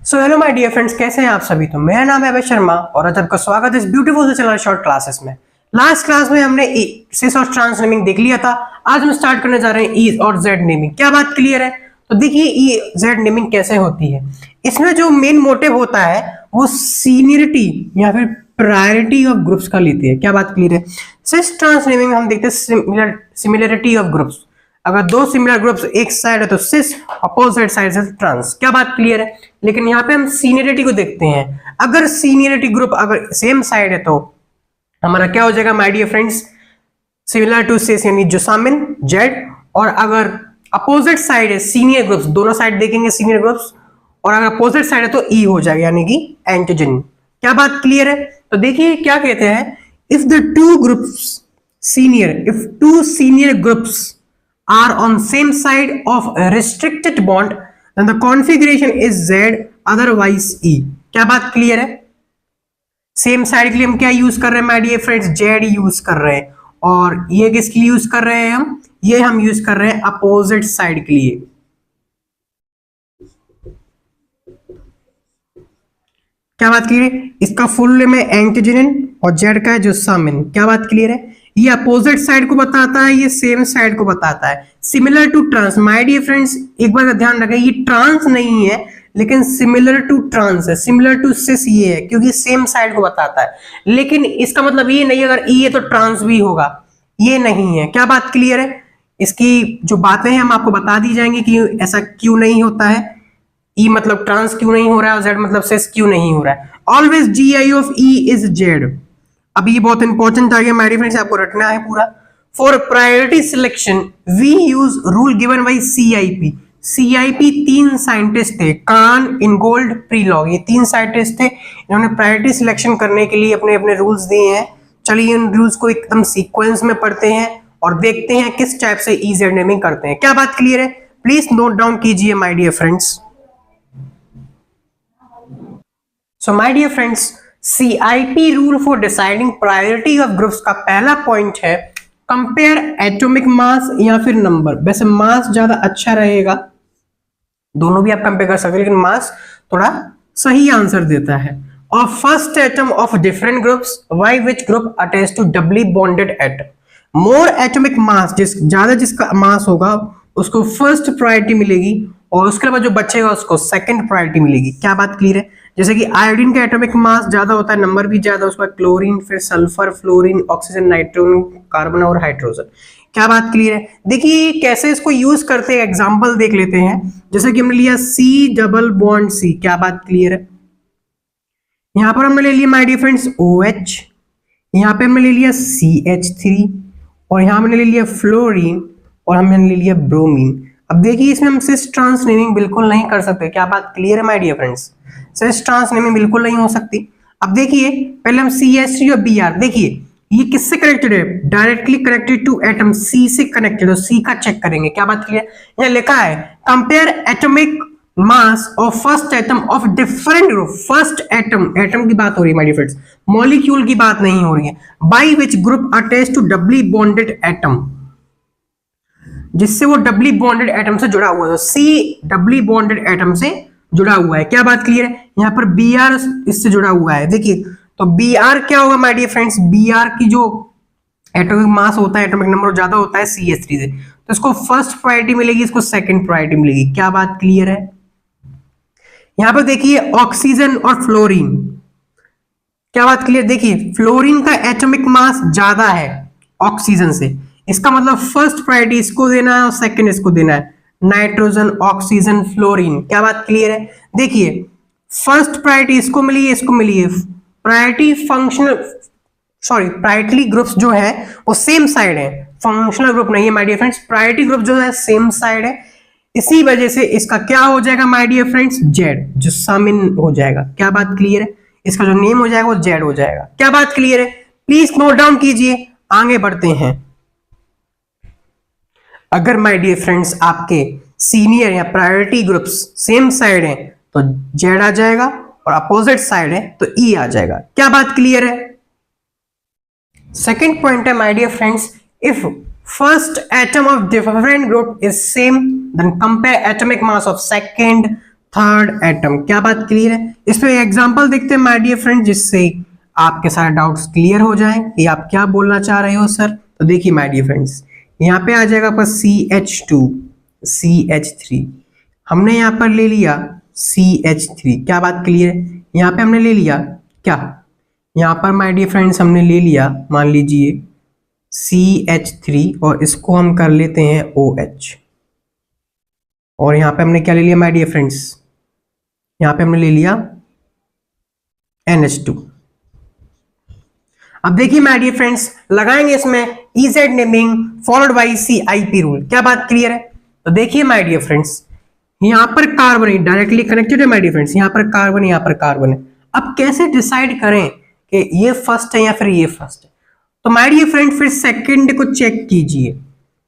So hello my dear friends, कैसे हैं आप सभी। तो मेरा नाम है अभय शर्मा और आज आपका स्वागत है इस ब्यूटीफुल से चल रहा शॉर्ट क्लासेस में। लास्ट क्लास में हमने सिस और ट्रांस नेमिंग देख लिया था। आज हम स्टार्ट करने जा रहे हैं ई और जेड नेमिंग। क्या बात क्लियर है? तो देखिए ई जेड नेमिंग कैसे होती है। इसमें जो मेन मोटिव होता है वो सीनियरिटी या फिर प्रायोरिटी ऑफ ग्रुप्स का लेती है। क्या बात क्लियर है? सिस ट्रांस नेमिंग में हम देखते हैं सिमिलरिटी ऑफ ग्रुप्स। अगर दो सिमिलर ग्रुप्स एक साइड है तो सिस, अपोजिट साइड से ट्रांस। क्या बात क्लियर है? लेकिन यहाँ पे हम सीनियरिटी को देखते हैं। अगर सीनियरिटी ग्रुप अगर सेम साइड है तो हमारा क्या हो जाएगा my dear friends? Similar to cis यानी जोसामिन जेड। और अगर अपोजिट साइड है सीनियर ग्रुप्स, दोनों साइड देखेंगे सीनियर ग्रुप्स, और अगर अपोजिट साइड है तो ई हो जाएगा यानी कि एंटीजन। क्या बात क्लियर है? तो देखिए क्या कहते हैं, if the two groups senior, if two senior groups are on same side of a restricted bond then the configuration is Z, otherwise E। क्या बात क्लियर है? सेम साइड के लिए हम क्या यूज कर रहे हैं my dear friends? Z use कर रहे हैं। और ये किसके लिए यूज कर रहे हैं हम? ये हम यूज कर रहे हैं अपोजिट साइड के लिए। क्या बात क्लियर है? इसका फुल नेम है एंटीजन और जेड का है जोसामिन। क्या बात क्लियर है? ये अपोजिट साइड को बताता है, ये सेम साइड को बताता है। Similar to trans my dear friends, एक बार का ध्यान रखें, ये ट्रांस नहीं है लेकिन सिमिलर टू ट्रांस है। सिमिलर टू सिस ये है क्योंकि सेम साइड को बताता है। लेकिन इसका मतलब ये नहीं अगर ई है तो ट्रांस भी होगा, ये नहीं है। क्या बात क्लियर है? इसकी जो बातें हैं हम आपको बता दी जाएंगे कि ऐसा क्यों नहीं होता है। ई मतलब ट्रांस क्यों नहीं हो रहा है और जेड मतलब सिस क्यों नहीं हो रहा है। Always G I of E is Z. अब ये बहुत इंपॉर्टेंट आ गया मेरे फ्रेंड्स, आपको रटना है पूरा। For priority selection we use rule given by CIP. CIP 3 scientist थे, कान, इनगोल्ड, प्रीलॉग। ये 3 साइंटिस्ट थे, इन्होंने प्रायोरिटी सिलेक्शन करने के लिए अपने अपने रूल्स दिए हैं। चलिए इन रूल्स को एकदम सीक्वेंस में पढ़ते हैं और देखते हैं किस टाइप से ई जेड नेमिंग करते हैं। क्या बात क्लियर है? प्लीज नोट डाउन कीजिए my dear friends. So my dear friends, CIP rule for deciding priority of groups का पहला पॉइंट है कंपेयर एटॉमिक मास या फिर नंबर। वैसे मास ज्यादा अच्छा रहेगा, दोनों भी आप कंपेयर कर सकते हैं, लेकिन मास थोड़ा सही आंसर देता है। और first atom of different groups by which group attach to doubly bonded atom. More atomic mass, ज्यादा जिसका मास होगा उसको फर्स्ट प्रायोरिटी मिलेगी और उसके बाद जो बचेगा उसको सेकंड प्रायोरिटी मिलेगी। क्या बात क्लियर है? जैसे कि आयोडीन का एटॉमिक मास ज्यादा होता है, नंबर भी ज्यादा, उसके बाद क्लोरीन, फिर sulphur, fluorine, oxygen, nitrogen, carbon और हाइड्रोजन। क्या बात क्लियर है? देखिए कैसे इसको यूज करते हैं, एग्जांपल देख लेते हैं। जैसे कि हमने लिया C डबल बॉन्ड C। क्या बात क्लियर है? यहां पर हमने ले लिया माय डियर फ्रेंड्स OH, यहां पे हमने ले लिया CH3 और यहां हमने ले लिया फ्लोरीन और हमने ले लिया ब्रोमीन। अब देखिए इसमें हम सिस ट्रांस नेमिंग बिल्कुल नहीं कर सकते। क्या बात क्लियर है my dear friends? Cis trans naming बिल्कुल नहीं हो सकती। अब देखिए पहले हम CH3 और Br, देखिए ये किससे कनेक्टेड है? Directly connected to atom C से कनेक्टेड है, C का चेक करेंगे। क्या बात क्लियर? यहाँ लिखा है compare atomic mass of first atom of different group. First atom, atom की बात हो रही है माय डियर फ्रेंड्स, मॉलिक्यूल की बात नहीं हो रही है। By which group attach to doubly bonded atom, जिससे वो डबली बॉन्डेड एटम से जुड़ा हुआ है। सी डबली बॉन्डेड एटम से जुड़ा हुआ है। क्या बात क्लियर है? यहाँ पर Br इससे जुड़ा हुआ है। देखिए तो Br क्या होगा माय डियर फ्रेंड्स? Br की जो एटॉमिक मास होता है, एटॉमिक नंबर ज्यादा होता है CH3 से, तो इसको फर्स्ट प्रायोरिटी मिलेगी, इसको सेकंड प्रायोरिटी मिलेगी। क्या बात क्लियर है? यहाँ पर देखिए ऑक्सीजन और फ्लोरीन। क्या बात क्लियर? देखिए फ्लोरीन का एटॉमिक मास ज्यादा है ऑक्सीजन से, इसका मतलब फर्स्ट प्रायोरिटी इसको देना है और सेकंड इसको देना है। Nitrogen, oxygen, fluorine. क्या बात क्लियर है? देखिए फर्स्ट प्रायोरिटी इसको मिली है, इसको मिली है। Priority functional, sorry priority groups जो है वो सेम साइड है, फंक्शनल ग्रुप नहीं है my dear friends. Priority group जो है सेम साइड है, इसी वजह से इसका क्या हो जाएगा माय डियर फ्रेंड्स? जेड, जोसामिन हो जाएगा। क्या बात क्लियर है? इसका जो नेम हो जाएगा वो जेड हो जाएगा। क्या बात क्लियर है? प्लीज नोट डाउन कीजिए, आगे बढ़ते हैं। अगर माय डियर फ्रेंड्स आपके सीनियर या प्रायोरिटी ग्रुप्स सेम साइड है तो जेड आ जाएगा और अपोजिट साइड है तो ई आ जाएगा। क्या बात क्लियर है? सेकंड पॉइंट है my dear friends, if first atom of different group is same then compare atomic mass of second, third atom. क्या बात क्लियर है? इस पे एग्जांपल देखते हैं माय डियर फ्रेंड, जिससे आपके सारे डाउट्स क्लियर हो जाएं कि आप क्या बोलना चाह रहे हो सर। तो देखिए माय डियर फ्रेंड्स, यहाँ पे आ जाएगा आपका CH2 CH3, हमने यहाँ पर ले लिया CH3। क्या बात क्लियर है? यहाँ पे हमने ले लिया क्या, यहाँ पर माय डियर फ्रेंड्स हमने ले लिया, मान लीजिए CH3, और इसको हम कर लेते हैं OH। और यहाँ पे हमने क्या ले लिया माय डियर फ्रेंड्स, यहाँ पे हमने ले लिया NH2। अब देखिए माय डियर फ्रेंड्स, लगाएंगे इसमें EZ naming followed by CIP rule. क्या बात क्लियर है? तो देखिए माय डियर फ्रेंड्स, यहाँ पर कार्बन है, डायरेक्टली कनेक्टेड है माय डियर फ्रेंड्स, यहाँ पर कार्बन है, यहाँ पर कार्बन है। अब कैसे डिसाइड करें कि ये फर्स्ट है या फिर ये फर्स्ट है? तो माय डियर फ्रेंड फिर सेकंड को चेक कीजिए,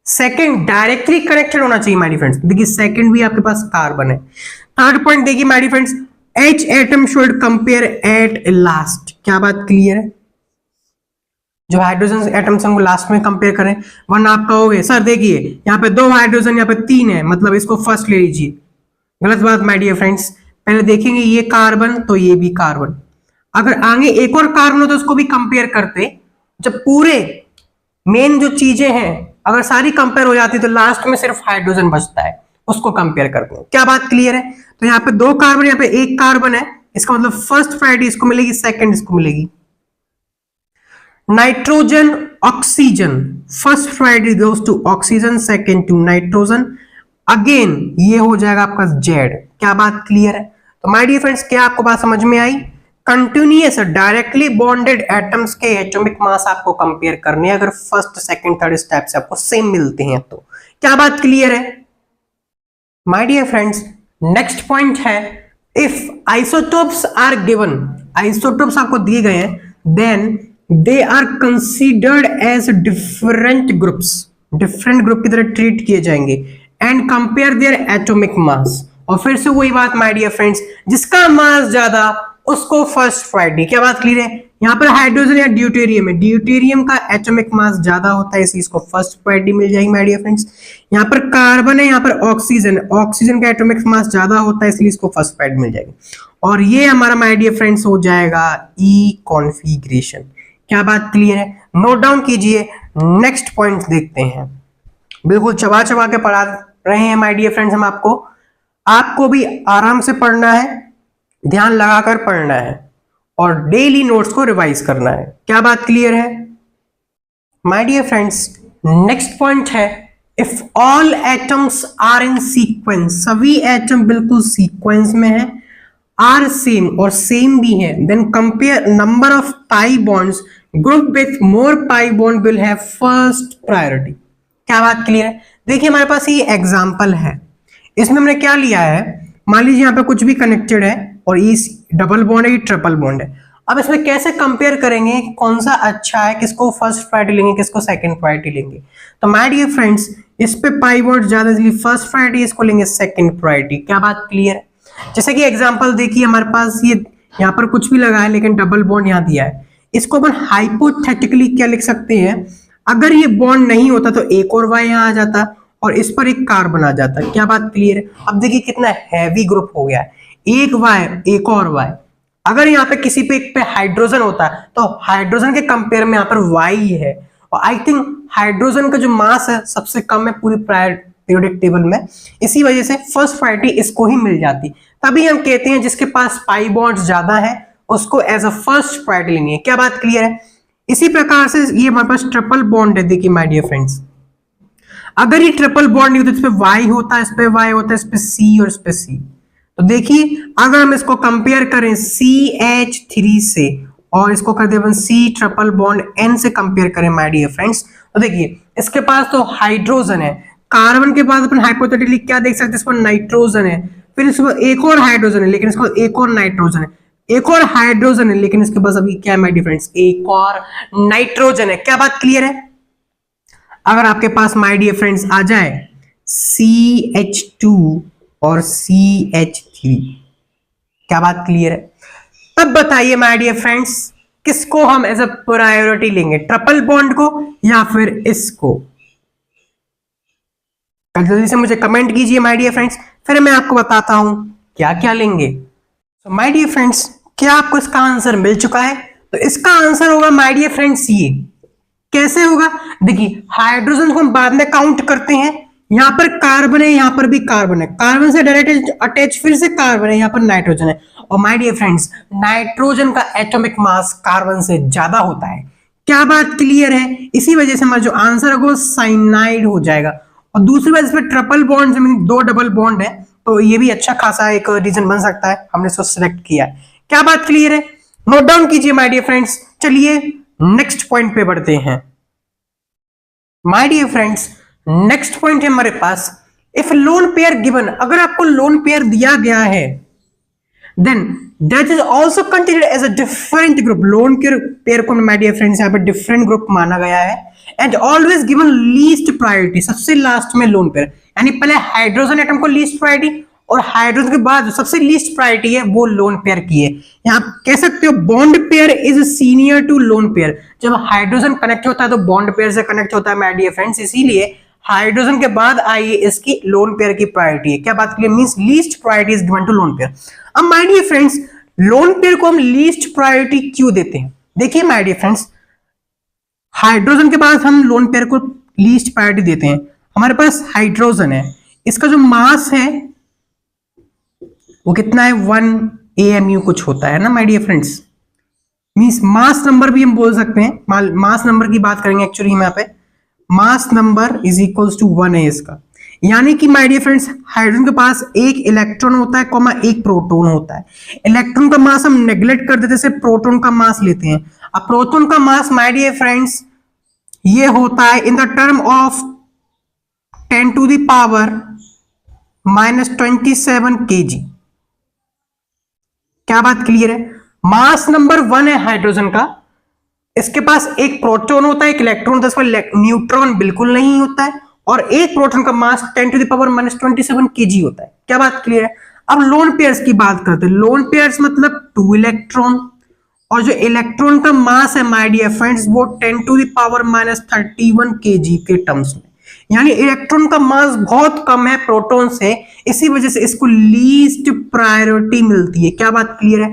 सेकंड डायरेक्टली कनेक्टेड होना चाहिए माय डियर फ्रेंड्स। देखिए सेकंड भी आपके पास कार्बन है। थर्ड पॉइंट देखिए my dear friends, H atom should compare at last. क्या बात क्लियर है? जो हाइड्रोजन एटम्स हम लास्ट में कंपेयर करें, वरना आप कहोगे सर देखिए यहाँ पे 2 हाइड्रोजन, यहाँ पे 3 है, मतलब इसको फर्स्ट ले लीजिए। गलत बात माय डियर फ्रेंड्स, पहले देखेंगे ये कार्बन तो ये भी कार्बन, अगर आगे एक और कार्बन हो तो उसको भी कंपेयर करते। जब पूरे मेन जो चीजें हैं अगर सारी कंपेयर हो जाती तो लास्ट में सिर्फ हाइड्रोजन बचता है, उसको कंपेयर करते हैं। क्या बात क्लियर है? तो यहाँ पे 2 कार्बन, यहाँ पे 1 कार्बन है, इसका मतलब फर्स्ट प्रायोरिटी इसको मिलेगी, सेकंड इसको मिलेगी। Nitrogen oxygen, first priority goes to oxygen, second to nitrogen, again ये हो जाएगा आपका जेड। क्या बात क्लियर है? तो माय डियर फ्रेंड्स, क्या आपको बात समझ में आई? कंटिन्यूअस डायरेक्टली बॉन्डेड एटम्स के एटॉमिक मास आपको कंपेयर करने, अगर फर्स्ट सेकंड थर्ड स्टेप से आपको सेम मिलते हैं तो। क्या बात क्लियर है my dear friends? Next point है, if isotopes are given, isotopes आपको दिए गए हैं, then they are considered as different groups, different group की तरह ट्रीट किए जाएंगे, and compare their atomic mass. और फिर से वही बात माय डियर फ्रेंड्स, जिसका मास ज्यादा उसको फर्स्ट प्रायोरिटी। क्या बात क्लियर है? यहाँ पर हाइड्रोजन या ड्यूटेरियम है, ड्यूटेरियम का एटॉमिक मास ज्यादा होता है, इसलिए इसको फर्स्ट प्रायोरिटी मिल जाएगी माय डियर फ्रेंड्स। यहाँ पर कार्बन है, यहाँ पर ऑक्सीजन, ऑक्सीजन का एटॉमिक मास ज्यादा होता है, इसलिए इसको फर्स्ट प्रायोरिटी मिल जाएगी। और ये हमारा माय डियर फ्रेंड्स हो जाएगा ई कॉन्फिगरेशन। क्या बात क्लियर है? नोट डाउन कीजिए। नेक्स्ट पॉइंट देखते हैं, बिल्कुल चबा चबा के पढ़ा रहे हैं माय डियर फ्रेंड्स हम आपको भी आराम से पढ़ना है, ध्यान लगाकर पढ़ना है और डेली नोट्स को रिवाइज करना है। क्या बात क्लियर है my dear friends? Next point है, if all atoms are in sequence, सभी एटम बिल्कुल सीक्वेंस में है, आर सेम और सेम भी है, then compare number of pi bonds, group with more pi bond will have first priority. क्या बात क्लियर है? देखिए हमारे पास ये एग्जांपल है, इसमें हमने क्या लिया है, मान लीजिए यहाँ पे कुछ भी कनेक्टेड है और ये डबल बॉन्ड है, ये ट्रिपल बॉन्ड है। अब इसमें कैसे कंपेयर करेंगे कि कौन सा अच्छा है, किसको फर्स्ट प्रायोरिटी लेंगे, किसको सेकंड प्रायोरिटी लेंगे? तो माय डियर फ्रेंड्स, इस पे पाई बॉन्ड ज्यादा, इसलिए फर्स्ट प्रायोरिटी, इसको लेंगे सेकंड प्रायोरिटी। क्या बात क्लियर है? जैसे कि एग्जांपल देखिए, हमारे पास ये यहाँ पर कुछ भी लगा है लेकिन डबल बॉन्ड यहाँ दिया है, इसको अपन हाइपोथेटिकली क्या लिख सकते हैं, अगर ये बॉन्ड नहीं होता तो एक और वाई यहाँ आ जाता और इस पर एक कार्बन आ जाता। क्या बात क्लियर है? अब देखिए कितना हैवी ग्रुप हो गया है, एक वाई एक और वाई। अगर यहाँ पे किसी पे एक पे हाइड्रोजन होता है तो हाइड्रोजन के कंपेयर में यहाँ पर वाई है, और आई थिंक हाइड्रोजन का जो मास है सबसे कम है पूरी पीरियोडिक टेबल में, इसी वजह से फर्स्ट प्रायोरिटी इसको ही मिल जाती। तभी हम कहते हैं जिसके पास पाई बॉन्ड्स ज्यादा है उसको एज अ फर्स्ट प्रायोरिटी लेनी है। क्या बात क्लियर है? इसी प्रकार से ये हमारे पास ट्रिपल बॉन्ड है। देखिए माय डियर फ्रेंड्स, अगर ये ट्रिपल बॉन्ड नहीं होता, इस पे वाई होता है, इस पे वाई होता है, इस पे सी और इस पे सी। तो देखिए अगर हम इसको कंपेयर करें CH3 से और इसको कर दे अपन C ट्रिपल बॉन्ड N से कंपेयर करें माय डियर फ्रेंड्स, तो देखिए इसके पास तो हाइड्रोजन है, कार्बन के पास अपन हाइपोथेटिकली क्या देख सकते हैं, इस पर नाइट्रोजन है, फिर इसके पास एक और हाइड्रोजन है लेकिन इसके पास एक और नाइट्रोजन है, एक और हाइड्रोजन है लेकिन इसके पास अभी क्या है माय डियर फ्रेंड्स, एक और नाइट्रोजन है। क्या बात क्लियर है? अगर आपके पास माय डियर फ्रेंड्स आ जाए CH2 और CH3, क्या बात क्लियर है? तब बताइए माय डियर फ्रेंड्स, किसको हम एज अ प्रायोरिटी लेंगे, ट्रिपल बॉन्ड को या फिर इसको? जल्दी से मुझे कमेंट कीजिए माय डियर फ्रेंड्स, फिर मैं आपको बताता हूं क्या क्या लेंगे। तो माय डियर फ्रेंड्स, क्या आपको इसका आंसर मिल चुका है? तो इसका आंसर होगा माय डियर फ्रेंड्स ये। कैसे होगा? देखिए, हाइड्रोजन को हम बाद में काउंट करते हैं। यहां पर कार्बन है, यहां पर भी कार्बन है, कार्बन से डायरेक्ट अटैच फिर से कार्बन है, यहां पर नाइट्रोजन है। और माय डियर फ्रेंड्स, नाइट्रोजन का एटॉमिक मास कार्बन से ज्यादा होता है। क्या बात क्लियर है? इसी वजह से हमारा जो आंसर होगा वो साइनाइड हो जाएगा। और दूसरी बात, इसमें ट्रिपल बॉन्ड, दो डबल बॉन्ड है, तो ये भी अच्छा खासा एक रीजन बन सकता है, हमने इसको सिलेक्ट किया है। क्या बात क्लियर है? नोट डाउन कीजिए माय डियर फ्रेंड्स। चलिए नेक्स्ट पॉइंट पे बढ़ते हैं। My dear friends, next point है हमारे पास, इफ लोन पेयर गिवन, अगर आपको लोन पेयर दिया गया है, then that is also considered as a different group. Lone pair को माय डियर फ्रेंड्स यहाँ पे डिफरेंट ग्रुप माना गया है, and always given least priority, सबसे लास्ट में लोन पेयर, यानी पहले हाइड्रोजन एटम को लीस्ट प्रायोरिटी, और हाइड्रोजन के बाद जो सबसे लीस्ट प्रायोरिटी है वो लोन पेयर की है। यहां आप कह सकते हो bond pair is senior to lone pair. जब हाइड्रोजन कनेक्ट होता है तो बॉन्ड पेयर से कनेक्ट होता है माय डियर फ्रेंड्स, इसीलिए हाइड्रोजन के बाद आई इसकी लोन पेयर की प्रायोरिटी है। क्या बात clear? Means least priority is given to lone pair. अब my dear friends, lone pair को हम लीस्ट प्रायोरिटी क्यों देते हैं? देखिए माय डियर फ्रेंड्स, हाइड्रोजन के बाद हम लोन पेयर को लीस्ट प्रायोरिटी देते हैं। हमारे पास हाइड्रोजन है, इसका जो मास है वो कितना है? 1 AMU कुछ होता है ना my dear friends. Means mass number भी हम बोल सकते हैं, मास नंबर की बात करेंगे एक्चुअली हम यहाँ पे। Mass number is equals to 1 है इसका। यानी कि माय डियर फ्रेंड्स, हाइड्रोजन के पास एक इलेक्ट्रॉन होता है, कॉमा एक प्रोटॉन होता है। इलेक्ट्रॉन का मास हम नेग्लेक्ट कर देते, सिर्फ प्रोटॉन का मास लेते हैं। अब प्रोटॉन का मास माय डियर फ्रेंड्स ये होता है in the term of 10 to the power -27 kg। क्या बात क्लियर है? मास नंबर 1 है हाइड्रोजन का, इसके पास एक प्रोटॉन होता है, एक इलेक्ट्रॉन होता है, इसमें न्यूट्रॉन बिल्कुल नहीं होता है, और एक प्रोटॉन का मास 10 टू द पावर -27 kg होता है। क्या बात क्लियर है? अब लोन पेयर्स की बात करते हैं। लोन पेयर्स मतलब 2 इलेक्ट्रॉन, और जो इलेक्ट्रॉन का मास है माय डियर फ्रेंड्स वो 10 टू द पावर -31 kg के टर्म्स में, यानी इलेक्ट्रॉन का मास बहुत कम है प्रोटॉन से, इसी वजह से इसको लीस्ट प्रायोरिटी मिलती है। क्या बात क्लियर है?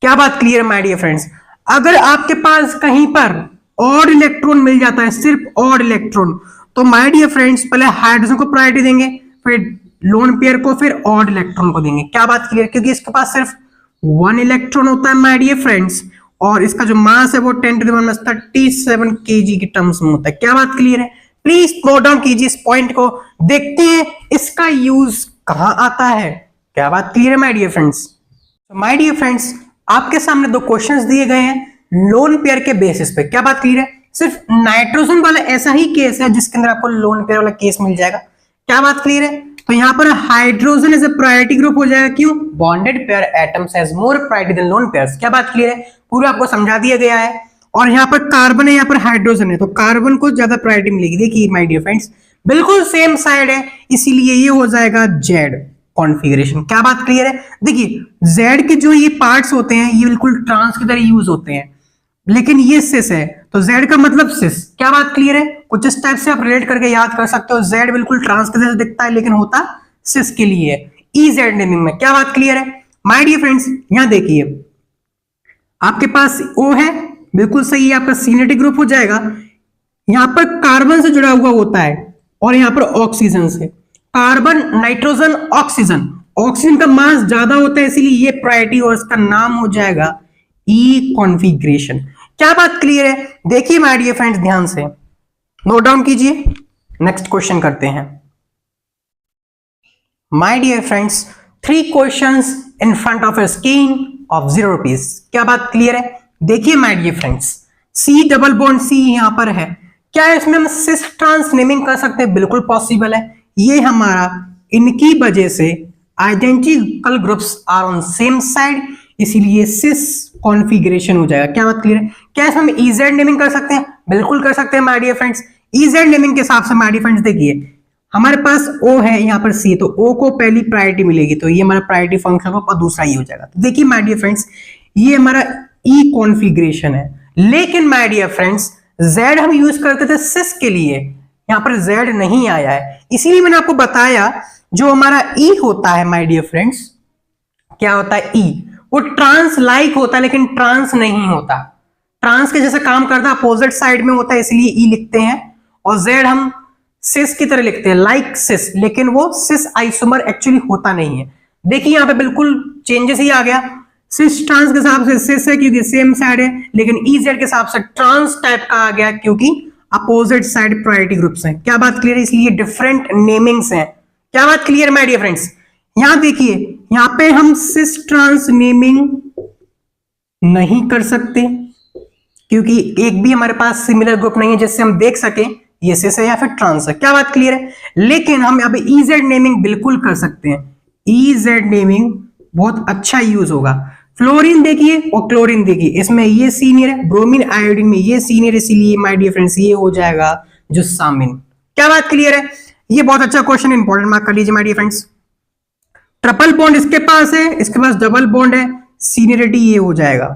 क्या बात क्लियर है माय डियर फ्रेंड्स? अगर आपके पास कहीं पर ऑड इलेक्ट्रॉन मिल जाता है, सिर्फ ऑड इलेक्ट्रॉन, तो माय डियर फ्रेंड्स पहले हाइड्रोजन को प्रायोरिटी देंगे, फिर लोन पेयर को, फिर ऑड इलेक्ट्रॉन को देंगे। क्या बात क्लियर? क्योंकि इसके पास सिर्फ 1 इलेक्ट्रॉन होता है माय डियर फ्रेंड्स, और इसका जो मास है वो 10 टू द पावर -37 kg के टर्म्स में होता है। क्या बात क्लियर है? प्लीज नोट डाउन कीजिए इस पॉइंट को, देखते हैं इसका यूज कहां आता है। क्या बात क्लियर है my dear friends? My dear friends, आपके सामने 2 क्वेश्चंस दिए गए हैं लोन पेयर के बेसिस पे। क्या बात क्लियर है? सिर्फ नाइट्रोजन वाला ऐसा ही केस है जिसके अंदर आपको लोन पेयर वाला केस मिल जाएगा। क्या बात क्लियर है? तो यहां पर hydrogen is a priority group हो जाएगा। क्यों? Bonded pair atoms has more priority than lone pairs. क्या बात क्लियर है? पूरा आपको समझा दिया गया है। और यहाँ पर कार्बन है, यहाँ पर हाइड्रोजन है, तो कार्बन को ज्यादा प्रायोरिटी मिलेगी। देखिए माय डियर फ्रेंड्स, बिल्कुल सेम साइड है, इसीलिए ये हो जाएगा जेड कॉन्फ़िगरेशन। क्या बात क्लियर है? देखिए जेड के जो ये पार्ट्स होते हैं ये बिल्कुल ट्रांस की तरह यूज होते हैं, लेकिन ये सिस है, तो जेड का मतलब सिस। क्या बात क्लियर है? कुछ इस टाइप से आप रिलेट करके याद कर सकते हो। जेड बिल्कुल ट्रांस की तरह दिखता है, लेकिन होता सिस के लिए है, ई जेड नेमिंग में। क्या बात क्लियर है माय डियर फ्रेंड्स? यहां देखिए आपके पास ओ है, बिल्कुल सही है, आपका सीनेटिक ग्रुप हो जाएगा। यहां पर कार्बन से जुड़ा हुआ होता है, और यहां पर ऑक्सीजन से। कार्बन, नाइट्रोजन, ऑक्सीजन, ऑक्सीजन का मास ज्यादा होता है, इसीलिए ये प्रायोरिटी, और इसका नाम हो जाएगा ई कॉन्फ़िगरेशन। क्या बात क्लियर है? देखिए माय डियर फ्रेंड्स, ध्यान से नोट डाउन कीजिए। नेक्स्ट क्वेश्चन करते हैं। My dear friends, 3 questions in front of a screen of 0 rupees. क्या बात क्लियर है? देखिए my dear friends, C double bond C यहां पर है, क्या इसमें हम सिस ट्रांस नेमिंग कर सकते हैं? बिल्कुल पॉसिबल है। ये हमारा इनकी वजह से identical groups are on same side, इसीलिए सिस कॉन्फ़िगरेशन हो जाएगा। क्या बात क्लियर है? क्या इसमें हम इजेड नेमिंग कर सकते हैं? बिल्कुल कर सकते हैं my dear friends. EZ naming के हिसाब से माय डियर फ्रेंड्स देखिए, हमारे पास ओ है, यहाँ पर सी, तो ओ को पहली प्रायोरिटी मिलेगी, तो ये हमारा प्रायोरिटी फंक्शन और दूसरा ही हो जाएगा। तो देखिए माय डियर फ्रेंड्स, ये हमारा ई कॉन्फ़िगरेशन है, लेकिन माय डियर फ्रेंड्स जेड हम यूज करते थे सिस के लिए, यहाँ पर Z नहीं आया है, इसीलिए मैंने आपको बताया जो हमारा E होता है माय डियर फ्रेंड्स, क्या होता है E, वो ट्रांस लाइक होता है लेकिन ट्रांस नहीं होता, ट्रांस के जैसे काम करता है, अपोजिट साइड में होता है, इसलिए E लिखते हैं। और Z हम सिस की तरह लिखते हैं, लाइक सिस, लेकिन वो सिस आइसोमर एक्चुअली होता नहीं है। देखिए यहाँ पे बिल्कुल चेंजेस ही आ गया, सिस ट्रांस के हिसाब से सिस है क्योंकि सेम साइड है, लेकिन EZ के हिसाब से ट्रांस टाइप का आ गया क्योंकि अपोजिट साइड प्रायोरिटी ग्रुप्स हैं। क्या बात क्लियर है? इसलिए डिफरेंट नेमिंग्स हैं। क्या बात क्लियर माय डियर फ्रेंड्स? यहां देखिए, यहां पे हम सिस ट्रांस नेमिंग नहीं कर सकते क्योंकि एक भी हमारे पास सिमिलर ग्रुप नहीं है जिससे हम देख सके ये सिस है या फिर ट्रांस है। क्या बात क्लियर है? लेकिन हम यहाँ पे EZ नेमिंग बिल्कुल कर सकते हैं, EZ नेमिंग बहुत अच्छा यूज होगा। फ्लोरीन देखिए और क्लोरीन देखिए, इसमें ये सीनियर है, ब्रोमीन आयोडीन में ये सीनियर, इसीलिए माय डियर फ्रेंड्स ये हो जाएगा जो सामिन। क्या बात क्लियर है? ये बहुत अच्छा क्वेश्चन, इंपॉर्टेंट मार्क कर लीजिए my dear friends. Triple bond इसके पास है, इसके पास डबल बॉन्ड है, सीनियरिटी ये हो जाएगा।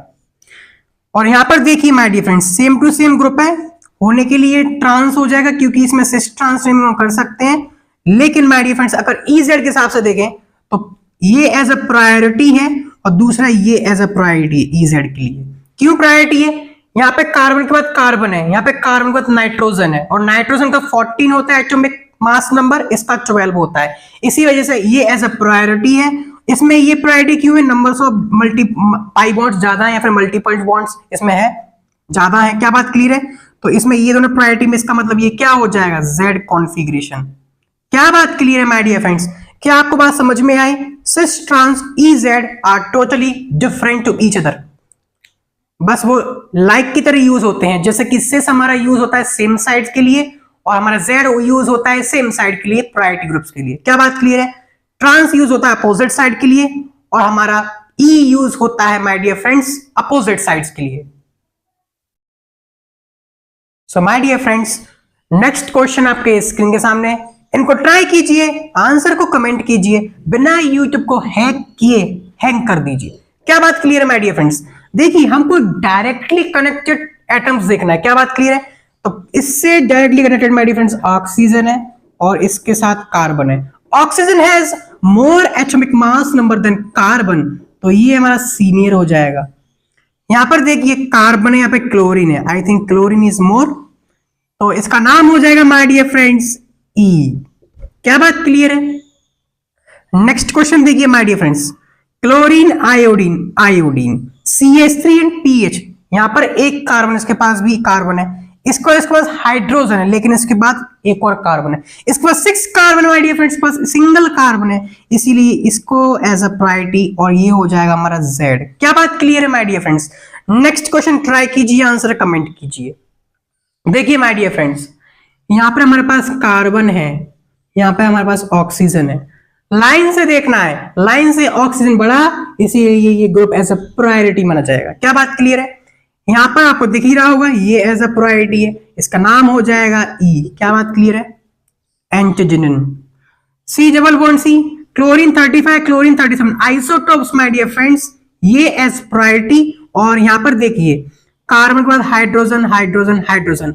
और यहां पर देखिए my dear friends, same to same group है, होने के लिए ट्रांस हो जाएगा क्योंकि इसमें सिस ट्रांस हम कर सकते हैं। लेकिन माय डियर फ्रेंड्स अगर EZ के हिसाब से देखें तो ये एज अ प्रायोरिटी है और दूसरा ये एज अ प्रायोरिटी EZ के लिए। क्यों प्रायोरिटी है? यहाँ पे कार्बन के बाद कार्बन है, यहाँ पे कार्बन के बाद नाइट्रोजन है, और नाइट्रोजन का 14 होता है एटॉमिक मास नंबर, इसका 12 होता है, इसी वजह से ये एज अ प्रायोरिटी है। इसमें ये प्रायोरिटी क्यों है? Numbers of multi pi bonds ज्यादा है या फिर मल्टीपल बॉन्ड्स इसमें है ज्यादा है। क्या बात क्लियर है? तो इसमें ये दोनों प्रायोरिटी में, इसका मतलब ये क्या हो जाएगा? Z configuration. क्या बात क्लियर है माय डियर फ्रेंड्स? क्या आपको बात समझ में आई? Cis trans EZ are totally different to each other, बस वो लाइक की तरह यूज होते हैं, जैसे कि सिस हमारा यूज होता है सेम साइड के लिए और हमारा Z यूज होता है सेम साइड के लिए प्रायोरिटी ग्रुप्स के लिए। क्या बात क्लियर है? ट्रांस यूज होता है अपोजिट साइड के लिए और हमारा E यूज होता है my dear friends opposite sides के लिए। So my dear friends, next question आपके स्क्रीन के सामने, इनको ट्राई कीजिए, आंसर को कमेंट कीजिए, बिना यूट्यूब को हैक किए हैंग कर दीजिए। क्या बात क्लियर है माय डियर फ्रेंड्स? देखिए हमको डायरेक्टली कनेक्टेड एटम्स देखना है। क्या बात क्लियर है? तो इससे directly connected my dear friends oxygen है और इसके साथ कार्बन है। Oxygen has more atomic mass number than carbon, तो ये हमारा सीनियर हो जाएगा। यहां पर देखिए कार्बन है, यहाँ पे क्लोरीन है, I think chlorine is more, तो इसका नाम हो जाएगा माय डियर फ्रेंड्स E। क्या बात क्लियर है? नेक्स्ट क्वेश्चन देखिए my dear friends, chlorine iodine, iodine CH3 and PH, यहां पर एक कार्बन, इसके पास भी कार्बन है, इसके पास हाइड्रोजन है, लेकिन इसके बाद एक और कार्बन है, इसके पास 6 कार्बन माय डियर फ्रेंड्स, पास सिंगल कार्बन है, इसीलिए इसको एज अ प्रायोरिटी और ये हो जाएगा हमारा Z। क्या बात क्लियर है my dear friends? Next question try कीजिए, आंसर कमेंट कीजिए। देखिए माय डियर फ्रेंड्स, यहां पर हमारे पास कार्बन है, यहां पे हमारे पास ऑक्सीजन है, लाइन से देखना है, लाइन से ऑक्सीजन बढ़ा, इसीलिए ये ग्रुप एज अ प्रायोरिटी माना जाएगा। क्या बात क्लियर है? यहां पर आपको दिख ही रहा होगा ये एज अ प्रायोरिटी है, इसका नाम हो जाएगा E। क्या बात क्लियर है? एंटीजनिन। C double bond C, chlorine 35, chlorine 37 isotopes my dear friends, ये एज प्रायोरिटी। और यहां पर देखिए कार्बन के बाद हाइड्रोजन, हाइड्रोजन, हाइड्रोजन,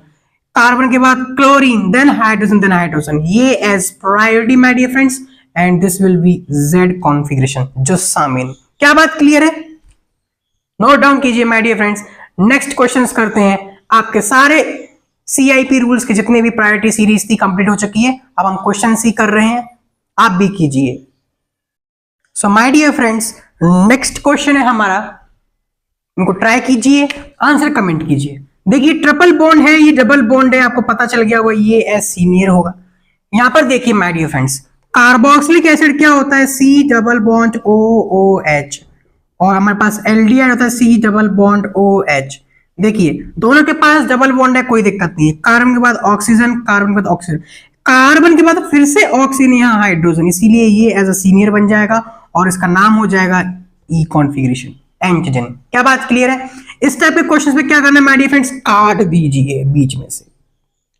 कार्बन के बाद chlorine, then hydrogen, then hydrogen, ये as priority my dear friends, and this will be Z configuration जो सामिन। क्या बात क्लियर है? नोट डाउन कीजिए my dear friends. Next questions करते हैं। आपके सारे CIP रूल्स के जितने भी प्रायोरिटी सीरीज थी कंप्लीट हो चुकी है, अब हम क्वेश्चन सी कर रहे हैं, आप भी कीजिए। So my dear friends, next question है हमारा, इनको ट्राई कीजिए, आंसर कमेंट कीजिए। देखिए ट्रिपल बॉन्ड है, ये डबल बॉन्ड है, आपको पता चल गया होगा ये एज सीनियर होगा। यहां पर देखिए my dear friends, carboxylic acid क्या होता है? C डबल बॉन्ड OOH, और हमारे पास एल्डिहाइड होता है C डबल बॉन्ड OH। देखिए दोनों के पास डबल बॉन्ड है, कोई दिक्कत नहीं है। कार्बन के बाद ऑक्सीजन, कार्बन के बाद ऑक्सीजन, कार्बन के बाद फिर से ऑक्सीजन, यहाँ हाइड्रोजन, इसीलिए ये एज अ सीनियर बन जाएगा और इसका नाम हो जाएगा E कॉन्फ़िगरेशन, एंटीजन। क्या बात क्लियर है? इस टाइप के क्वेश्चंस में क्या करना है माय डियर फ्रेंड्स? काट दीजिए, बीच में से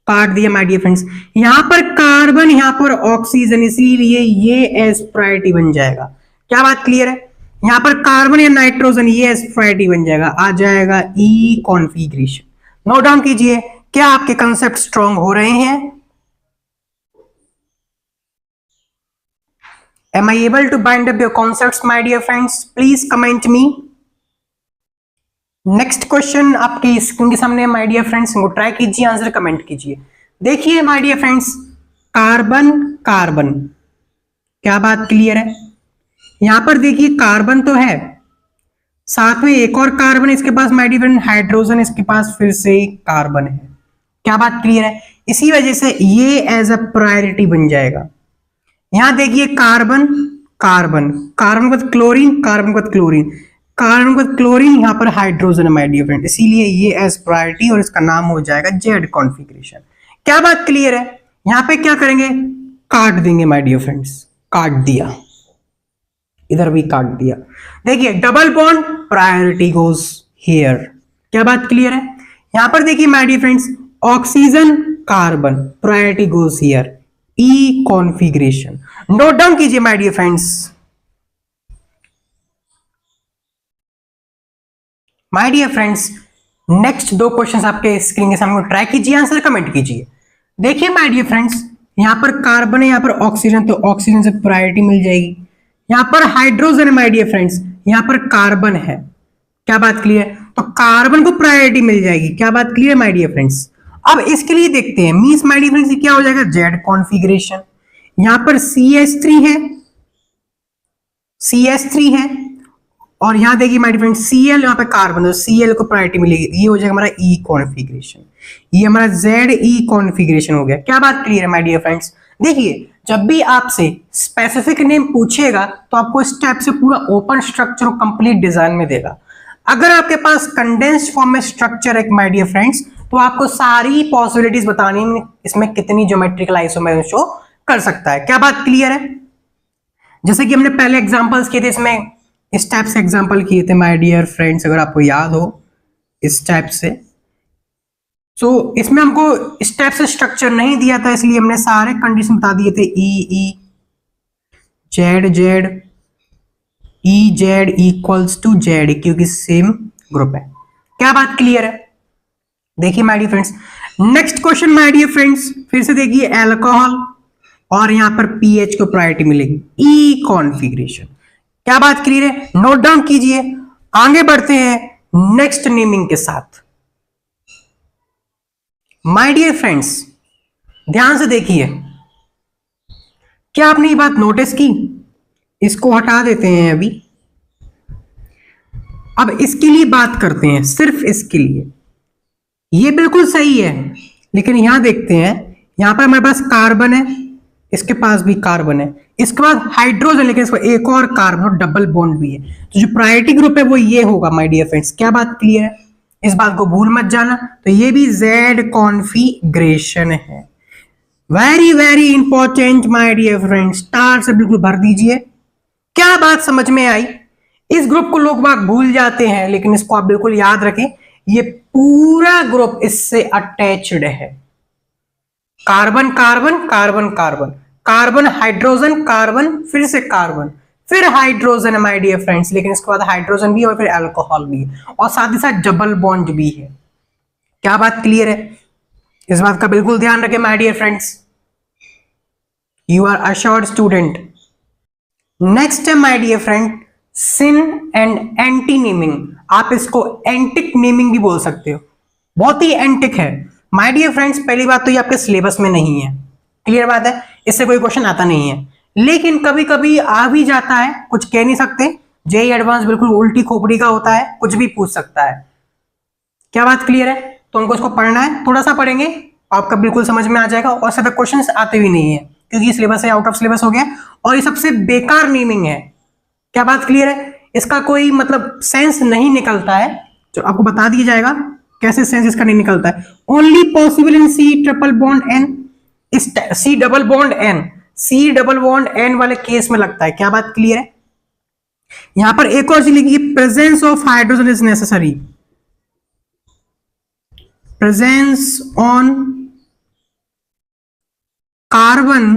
काट दिया माय डियर फ्रेंड्स। यहां पर कार्बन, यहां पर ऑक्सीजन, इसीलिए ये एज प्रायोरिटी बन जाएगा। क्या बात क्लियर है? यहां पर कार्बन या नाइट्रोजन, ये एज प्रायोरिटी बन जाएगा, आ जाएगा E कॉन्फ़िगरेशन। नोट डाउन कीजिए, क्या आपके कंसेप्ट स्ट्रॉन्ग हो रहे हैं? Am I able to bind up your concepts, my dear friends? Please comment me. Next question आपकी स्क्रीन के सामने है माय डियर फ्रेंड्स, इनको ट्राई कीजिए, आंसर कमेंट कीजिए। देखिए my dear friends, carbon carbon, क्या बात क्लियर है? यहां पर देखिए कार्बन तो है, साथ में एक और कार्बन इसके पास माय डियर फ्रेंड, हाइड्रोजन इसके पास फिर से कार्बन है। क्या बात क्लियर है? इसी वजह से ये एज अ प्रायोरिटी बन जाएगा। यहां देखिए कार्बन कार्बन, कार्बन के बाद क्लोरीन, कार्बन के बाद क्लोरीन, कार्बन के बाद क्लोरीन, यहां पर हाइड्रोजन है माय डियर फ्रेंड, इसीलिए ये एज प्रायोरिटी और इसका नाम हो जाएगा जेड कॉन्फ़िगरेशन। क्या बात क्लियर है? यहां पे क्या करेंगे, काट देंगे माय डियर फ्रेंड्स, काट दिया, इधर भी काट दिया। देखिए double bond, priority goes here. क्या बात क्लियर है? यहां पर देखिए my dear friends, oxygen carbon, priority goes here, E configuration. Note down कीजिए my dear friends. My dear friends, next दो क्वेश्चंस आपके स्क्रीन के सामने ट्राई कीजिए, आंसर कमेंट कीजिए। देखिए माय डियर फ्रेंड्स, यहां पर कार्बन है, यहां पर ऑक्सीजन, तो ऑक्सीजन से प्रायोरिटी मिल जाएगी। यहां पर हाइड्रोजन है माय डियर फ्रेंड्स, यहां पर कार्बन है। क्या बात क्लियर? तो कार्बन को प्रायोरिटी मिल जाएगी। क्या बात क्लियर माय डियर फ्रेंड्स? अब इसके लिए देखते हैं, मींस माय डियर फ्रेंड्स क्या हो जाएगा, जेड कॉन्फ़िगरेशन। यहां पर CH3 है, CH3 है, और यहां देखिए माय डियर फ्रेंड्स Cl, यहां पे कार्बन, तो Cl को प्रायोरिटी मिलेगी, ये हो जाएगा हमारा ई कॉन्फ़िगरेशन। ये हमारा Ze कॉन्फ़िगरेशन हो गया। क्या बात क्लियर है माय डियर फ्रेंड्स? देखिए जब भी आपसे स्पेसिफिक नेम पूछेगा तो आपको इस टाइप से पूरा ओपन स्ट्रक्चर और कंप्लीट डिजाइन में देगा। अगर आपके पास कंडेंस्ड फॉर्म में स्ट्रक्चर है माय डियर फ्रेंड्स, तो आपको सारी पॉसिबिलिटीज बतानी है इसमें कितनी ज्योमेट्रिकल आइसोमेर शो कर सकता है। क्या बात क्लियर है? जैसे कि हमने पहले एग्जांपल्स किए थे, इसमें इस टाइप से एग्जांपल किए थे माय डियर फ्रेंड्स, अगर आपको याद हो इस टाइप से। तो इसमें हमको इस टाइप से स्ट्रक्चर नहीं दिया था, इसलिए हमने सारे कंडीशन बता दिए थे, E Z Z, E Z equals to Z, क्योंकि सेम ग्रुप है। क्या बात क्लियर है? देखिए my dear friends, next question my dear friends, फिर से देखिए अल्कोहल, और यहां पर पीएच को प्रायोरिटी मिलेगी, ई कॉन्फ़िगरेशन। क्या बात क्लियर है? नोट डाउन कीजिए। आगे बढ़ते हैं नेक्स्ट नेमिंग के साथ। माय डियर फ्रेंड्स ध्यान से देखिए, क्या आपने ये बात नोटिस की? इसको हटा देते हैं अभी, अब इसके लिए बात करते हैं, सिर्फ इसके लिए। ये बिल्कुल सही है, लेकिन यहां देखते हैं, यहां पर हमारे पास कार्बन है, इसके पास भी कार्बन है, इसके बाद हाइड्रोजन, लेकिन इसको एक और कार्बन और डबल बॉन्ड भी है, तो जो प्रायोरिटी ग्रुप है वो ये होगा माय डियर फ्रेंड्स। क्या बात क्लियर है? इस बात को भूल मत जाना। तो ये भी जेड कॉन्फ़िगरेशन है। Very very important my dear friends, star से बिल्कुल भर दीजिए। क्या बात समझ में आई? इस ग्रुप को लोग बाग भूल जाते हैं, लेकिन इसको आप बिल्कुल याद रखें, ये पूरा ग्रुप इससे अटैच्ड है। Carbon carbon carbon carbon, carbon hydrogen, carbon फिर से कार्बन, फिर हाइड्रोजन है माय डियर फ्रेंड्स, लेकिन इसके बाद हाइड्रोजन भी है और फिर अल्कोहल भी है, और साथ ही साथ डबल बॉन्ड भी है। क्या बात क्लियर है? इस बात का बिल्कुल ध्यान रखें my dear friends. You are assured student. Next है my dear friend, syn and anti naming. आप इसको एंटिक नेमिंग भी बोल सकते हो, बहुत ही एंटिक है माय डियर फ्रेंड्स। पहली बात तो ये आपके सिलेबस में नहीं है, क्लियर बात है, इससे कोई क्वेश्चन आता नहीं है, लेकिन कभी कभी आ भी जाता है, कुछ कह नहीं सकते। जेई एडवांस बिल्कुल उल्टी खोपड़ी का होता है, कुछ भी पूछ सकता है। क्या बात क्लियर है? तो हमको इसको पढ़ना है, थोड़ा सा पढ़ेंगे आपका बिल्कुल समझ में आ जाएगा, और ज्यादा क्वेश्चंस आते भी नहीं है, क्योंकि सिलेबस है, आउट ऑफ सिलेबस हो गया, और ये सबसे बेकार नेमिंग है। क्या बात क्लियर है? इसका कोई मतलब सेंस नहीं निकलता है, जो आपको बता दिया जाएगा कैसे सेंस इसका नहीं निकलता है। Only possible in C triple bond N, C double bond N, C double bond N वाले केस में लगता है। क्या बात क्लियर है? यहां पर एक और चीज लिखी, presence of hydrogen is necessary, presence on carbon,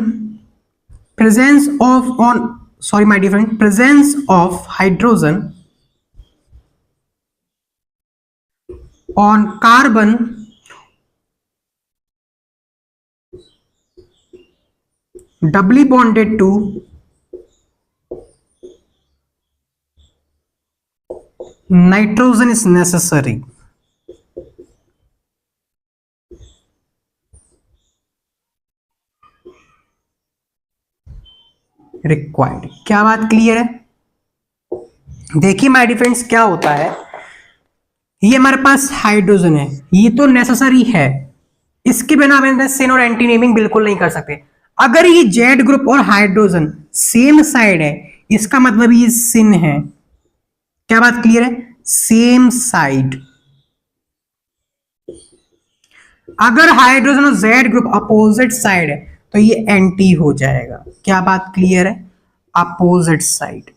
presence of on sorry my dear friend, presence of hydrogen on carbon doubly bonded to nitrogen is necessary. Required. क्या बात क्लियर है? देखिए माय डियर फ्रेंड्स, क्या होता है, ये हमारे पास hydrogen है, ये तो नेसेसरी है, इसके बिना हम सिन और एंटी नेमिंग बिल्कुल नहीं कर सकते। अगर ये जेड ग्रुप और हाइड्रोजन सेम साइड है, इसका मतलब ये सिन है। क्या बात क्लियर है? Same side. अगर हाइड्रोजन और जेड ग्रुप अपोजिट साइड है तो ये एंटी हो जाएगा। क्या बात क्लियर है? Opposite side.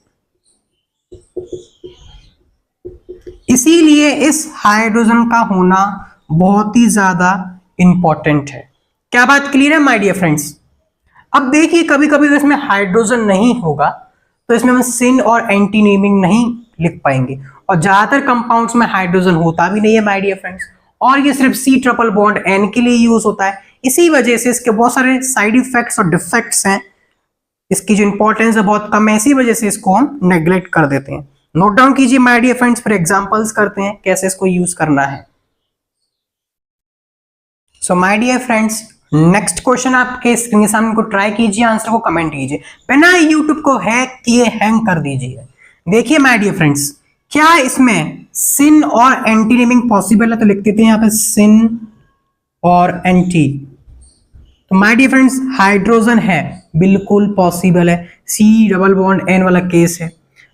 इसीलिए इस हाइड्रोजन का होना बहुत ही ज्यादा इंपॉर्टेंट है। क्या बात क्लियर है माय डियर फ्रेंड्स? अब देखिए, कभी कभी अगर इसमें हाइड्रोजन नहीं होगा तो इसमें हम सिन और एंटी नेमिंग नहीं लिख पाएंगे, और ज्यादातर कंपाउंड्स में हाइड्रोजन होता भी नहीं है माय डियर फ्रेंड्स, और ये सिर्फ सी ट्रिपल बॉन्ड एन के लिए यूज होता है। इसी वजह से इसके बहुत सारे साइड इफेक्ट्स और डिफेक्ट्स हैं, इसकी जो इंपॉर्टेंस है बहुत कम है, इसी वजह से इसको हम नेग्लेक्ट कर देते हैं। नोट डाउन कीजिए माय डियर फ्रेंड्स, फिर एग्जांपल्स करते हैं कैसे इसको यूज करना है। So my dear friends, next question आपके स्क्रीन के सामने को ट्राई कीजिए, आंसर को कमेंट कीजिए, बिना यूट्यूब को हैक किए हैंग कर दीजिए। देखिए माय डियर फ्रेंड्स, क्या इसमें सिन और एंटी नेमिंग पॉसिबल है? तो लिख देते हैं यहाँ पे सिन और एंटी। तो माय डियर फ्रेंड्स, हाइड्रोजन है, बिल्कुल पॉसिबल है, सी डबल बॉन्ड एन वाला केस है,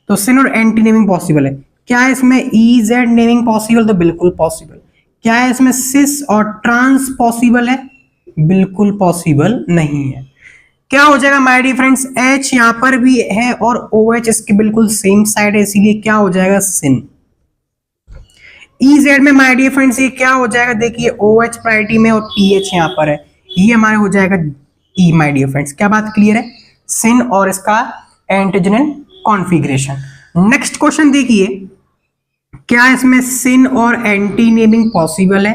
तो सिन और एंटी नेमिंग पॉसिबल है। क्या इसमें ई जेड नेमिंग पॉसिबल? तो बिल्कुल पॉसिबल। क्या है इसमें सिस और ट्रांस पॉसिबल है? बिल्कुल पॉसिबल नहीं है। क्या हो जाएगा माय डियर फ्रेंड्स, H यहां पर भी है और OH इसके बिल्कुल सेम साइड है, इसीलिए क्या हो जाएगा, सिन। EZ में माय डियर फ्रेंड्स ये क्या हो जाएगा, देखिए OH प्रायोरिटी में और PH यहां पर है, ये हमारा हो जाएगा E माय डियर फ्रेंड्स। क्या बात क्लियर है? सिन और इसका एंटीजन कॉन्फ़िगरेशन। नेक्स्ट क्वेश्चन देखिए, क्या इसमें सिन और एंटी नेमिंग पॉसिबल है?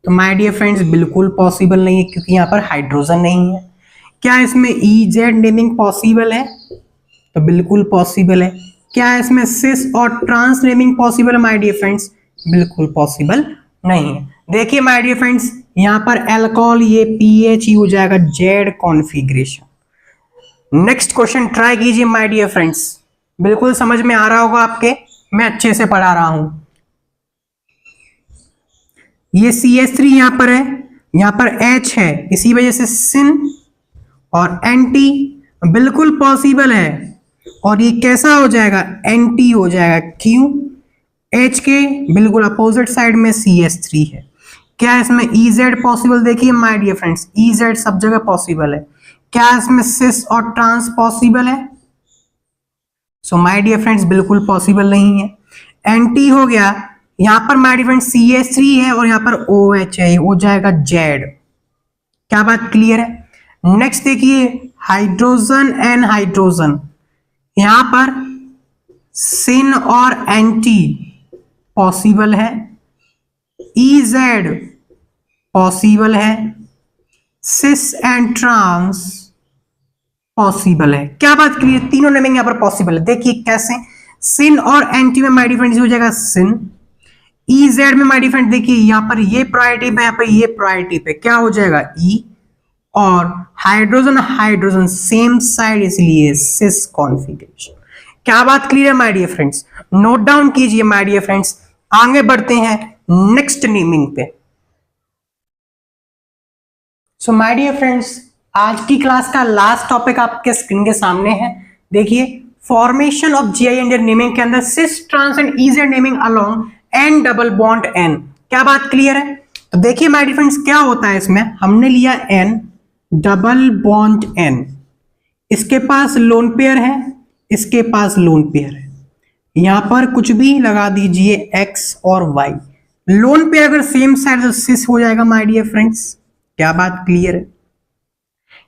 तो माय डियर फ्रेंड्स बिल्कुल पॉसिबल नहीं है, क्योंकि यहां पर हाइड्रोजन नहीं है। क्या इसमें EZ नेमिंग पॉसिबल है? तो बिल्कुल पॉसिबल है। क्या इसमें सिस और ट्रांस नेमिंग पॉसिबल है माय डियर फ्रेंड्स? बिल्कुल पॉसिबल नहीं है। देखिए माय डियर फ्रेंड्स, यहां पर अल्कोहल, ये PH हो जाएगा Z configuration. Next question try कीजिए माय डियर फ्रेंड्स, बिल्कुल समझ में आ रहा होगा आपके, मैं अच्छे से पढ़ा रहा हूं। ये CH3 यहां पर है, यहां पर H है, इसी वजह से सिन और एंटी बिल्कुल पॉसिबल है, और ये कैसा हो जाएगा, एंटी हो जाएगा। क्यों? H के बिल्कुल अपोजिट साइड में CH3 है। क्या इसमें EZ पॉसिबल? देखिए माय डियर फ्रेंड्स, EZ सब जगह पॉसिबल है। क्या इसमें सिस और ट्रांस पॉसिबल है? सो माय डियर फ्रेंड्स बिल्कुल पॉसिबल नहीं है। एंटी हो गया, यहां पर माय डियर फ्रेंड्स CH3 है और यहां पर OH है, हो जाएगा जेड। क्या बात क्लियर है? नेक्स्ट देखिए, हाइड्रोजन एंड हाइड्रोजन, यहां पर सिन और एंटी पॉसिबल है, EZ पॉसिबल है, सिस एंड ट्रांस पॉसिबल है। क्या बात क्लियर? तीनों नेमिंग यहां पर पॉसिबल है। देखिए कैसे, सिन और एंटी में माय डियर फ्रेंड्स हो जाएगा सिन, EZ में माय डियर फ्रेंड देखिए यहां पर ये प्रायोरिटी पे, यहां पर ये प्रायोरिटी पे, क्या हो जाएगा, E, और हाइड्रोजन हाइड्रोजन सेम साइड, इसलिए सिस कॉन्फ़िगरेशन। क्या बात क्लियर है my dear friends? Note down कीजिए माय डियर फ्रेंड्स, आगे बढ़ते हैं नेक्स्ट नेमिंग पे। सो माय डियर फ्रेंड्स, आज की क्लास का लास्ट टॉपिक आपके स्क्रीन के सामने है। देखिए, formation of GI Indian naming के अंदर cis trans and EZ naming along N double bond N। क्या बात क्लियर है? तो देखिए माय डियर फ्रेंड्स, क्या होता है इसमें, हमने लिया N डबल बॉन्ड N, इसके पास लोन पेयर है, इसके पास लोन पेयर है, यहां पर कुछ भी लगा दीजिए X और Y, लोन पेयर अगर सेम साइड तो सिस हो जाएगा माय डियर फ्रेंड्स। क्या बात क्लियर है?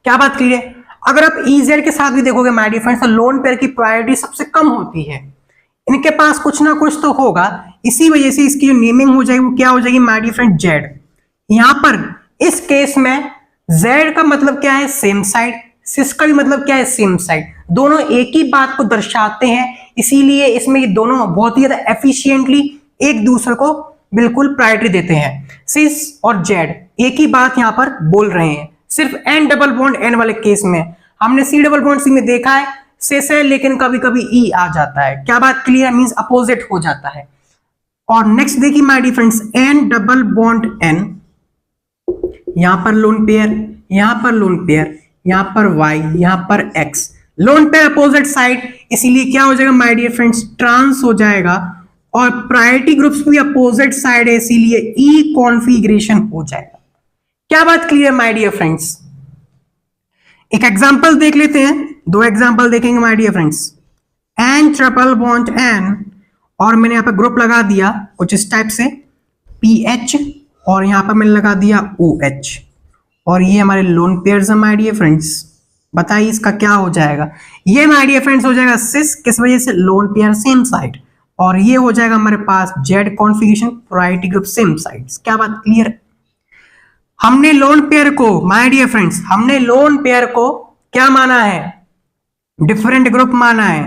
क्या बात क्लियर है? अगर आप EZ के साथ भी देखोगे माय डियर फ्रेंड्स, तो लोन पेयर की प्रायोरिटी सबसे कम होती है, इनके पास कुछ ना कुछ तो होगा, इसी वजह से इसकी जो नेमिंग हो जाएगी वो क्या हो जाएगी माय डियर फ्रेंड, जेड। यहां पर इस केस में जेड का मतलब क्या है, सेम साइड, सिस का भी मतलब क्या है, सेम साइड, दोनों एक ही बात को दर्शाते हैं, इसीलिए इसमें ये दोनों बहुत ही ज्यादा एफिशिएंटली एक दूसरे को बिल्कुल प्रायोरिटी देते हैं। सिस और जेड एक ही बात यहां पर बोल रहे हैं, सिर्फ एन डबल बॉन्ड एन वाले केस में। हमने सी डबल बॉन्ड सी में देखा है सिस है लेकिन कभी कभी ई आ जाता है। क्या बात क्लियर? मींस अपोजिट हो जाता है। और नेक्स्ट देखिए my dear friends, N double bond N, यहां पर लोन पेयर, यहां पर लोन पेयर, यहां पर वाई, यहां पर x, lone pair opposite side, इसीलिए क्या हो जाएगा माय डियर फ्रेंड्स, ट्रांस हो जाएगा। और प्रायोरिटी ग्रुप्स भी अपोजिट साइड है इसीलिए ई कॉन्फ़िगरेशन हो जाएगा। क्या बात क्लियर माय डियर फ्रेंड्स? एक एग्जांपल देख लेते हैं, दो एग्जांपल देखेंगे my dear friends. N triple bond N, और मैंने यहां पर ग्रुप लगा दिया कुछ इस टाइप से PH, और यहां पर मैंने लगा दिया OH, और ये हमारे लोन पेयर्स है माय डियर फ्रेंड्स। बताइए इसका क्या हो जाएगा? ये माय डियर फ्रेंड्स हो जाएगा सिस, किस वजह से? Lone pair same side. और ये हो जाएगा हमारे पास Z configuration, priority group same sides. क्या बात क्लियर? हमने लोन पेयर को माय डियर फ्रेंड्स, हमने लोन पेयर को क्या माना है? डिफरेंट ग्रुप माना है।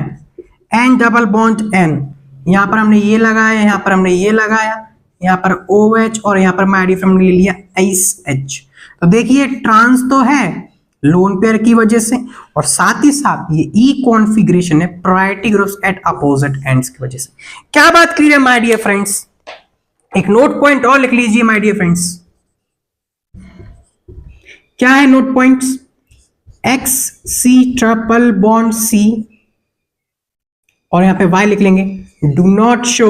एन डबल बॉन्ड एन, यहां पर हमने ये लगाया, यहां पर हमने ये लगाया, यहां पर OH, और यहां पर माय डियर फ्रेंड ले लिया SH। तो देखिए ट्रांस तो है लोन पेयर की वजह से, और साथ ही साथ ये ई कॉन्फ़िगरेशन है priority groups eight opposite ends की वजह से। क्या बात क्लियर है माय डियर फ्रेंड्स? एक नोट पॉइंट और लिख लीजिए माय डियर फ्रेंड्स। क्या है note points? XC triple bond C, और यहां पे Y लिख लेंगे, do not show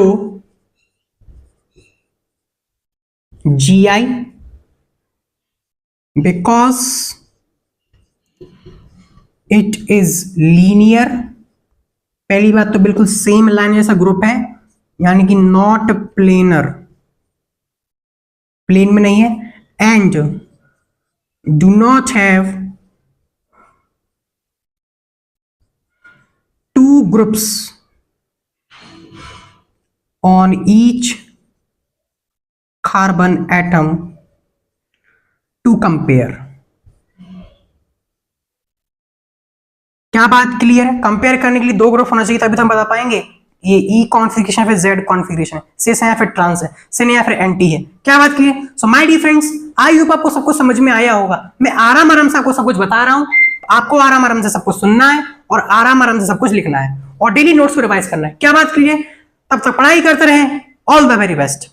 GI because it is linear. पहली बात तो बिल्कुल सेम लाइन जैसा ग्रुप है, यानी कि नॉट प्लेनर, प्लेन में नहीं है। And do not have two groups on each carbon atom to compare. क्या बात क्लियर है? कंपेयर करने के लिए दो ग्रुप होना चाहिए तभी तो हम बता पाएंगे ये ई कॉन्फ़िगरेशन फिर जेड कॉन्फ़िगरेशन, सिस है फिर ट्रांस है, सिन है फिर एंटी है। क्या बात clear? So my dear friends, I hope आपको सब कुछ समझ में आया होगा। मैं आराम आराम से आपको सब कुछ बता रहा हूं, आपको आराम आराम से सब कुछ सुनना है और आराम आराम से सब कुछ लिखना है और डेली नोट्स को रिवाइज करना है। क्या बात क्लियर? तब तक पढ़ाई करते रहें। All the very best.